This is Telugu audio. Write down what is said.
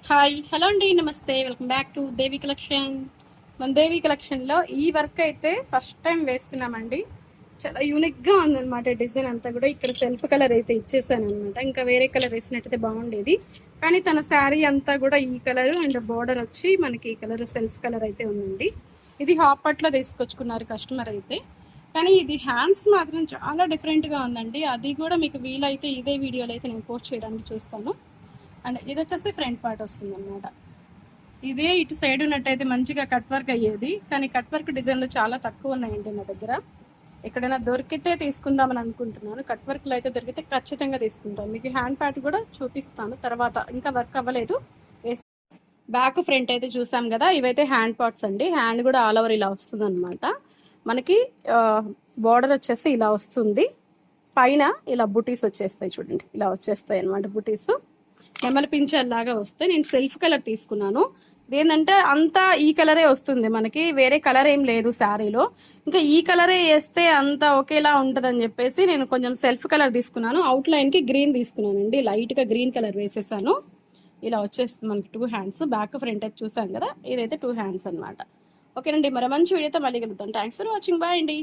హాయ్ హలో అండి నమస్తే welcome back to Devi collection. మన దేవి కలెక్షన్లో ఈ వర్క్ అయితే ఫస్ట్ టైం వేస్తున్నామండి. చాలా యూనిక్గా ఉందన్నమాట. డిజైన్ అంతా కూడా ఇక్కడ సెల్ఫ్ కలర్ అయితే ఇచ్చేసాను అనమాట. ఇంకా వేరే కలర్ వేసినట్టయితే బాగుండేది, కానీ తన శారీ అంతా కూడా ఈ కలర్ అండ్ బార్డర్ వచ్చి మనకి ఈ కలర్ సెల్ఫ్ కలర్ అయితే ఉందండి. ఇది హాఫ్ పట్లో తీసుకొచ్చుకున్నారు కస్టమర్ అయితే, కానీ ఇది హ్యాండ్స్ మాత్రం చాలా డిఫరెంట్గా ఉందండి. అది కూడా మీకు వీలైతే ఇదే వీడియోలో అయితే నేను పోస్ట్ చేయడానికి చూస్తాను. అండ్ ఇది వచ్చేసి ఫ్రంట్ పార్ట్ వస్తుంది అనమాట. ఇదే ఇటు సైడ్ ఉన్నట్టయితే మంచిగా కట్ వర్క్ అయ్యేది, కానీ కట్ వర్క్ డిజైన్లు చాలా తక్కువ ఉన్నాయండి నా దగ్గర. ఎక్కడైనా దొరికితే తీసుకుందామని అనుకుంటున్నాను. కట్ వర్క్లో అయితే దొరికితే ఖచ్చితంగా తీసుకుంటాను. మీకు హ్యాండ్ పార్ట్ కూడా చూపిస్తాను తర్వాత. ఇంకా వర్క్ అవ్వలేదు. బ్యాక్ ఫ్రంట్ అయితే చూసాం కదా, ఇవైతే హ్యాండ్ పార్ట్స్ అండి. హ్యాండ్ కూడా ఆల్ ఓవర్ ఇలా వస్తుంది అనమాట. మనకి బార్డర్ వచ్చేసి ఇలా వస్తుంది, పైన ఇలా బుటీస్ వచ్చేస్తాయి చూడండి, ఇలా వచ్చేస్తాయి అనమాట బుటీస్. నెమలి పింఛల్లాగా వస్తే నేను సెల్ఫ్ కలర్ తీసుకున్నాను. ఇదేంటంటే అంతా ఈ కలరే వస్తుంది మనకి, వేరే కలర్ ఏం లేదు శారీలో. ఇంకా ఈ కలరే వేస్తే అంతా ఒకేలా ఉంటుందని చెప్పేసి నేను కొంచెం సెల్ఫ్ కలర్ తీసుకున్నాను. అవుట్ లైన్కి గ్రీన్ తీసుకున్నానండి, లైట్గా గ్రీన్ కలర్ వేసేసాను. ఇలా వచ్చేస్తుంది మనకి 2 హ్యాండ్స్. బ్యాక్ ఫ్రంట్ అయితే చూసాం కదా, ఇదైతే 2 హ్యాండ్స్ అనమాట. ఓకేనండి, మరి మంచి వీడియోతో మళ్ళీ కలుద్దాం. థ్యాంక్స్ ఫర్ వాచింగ్, బాయ్ అండి.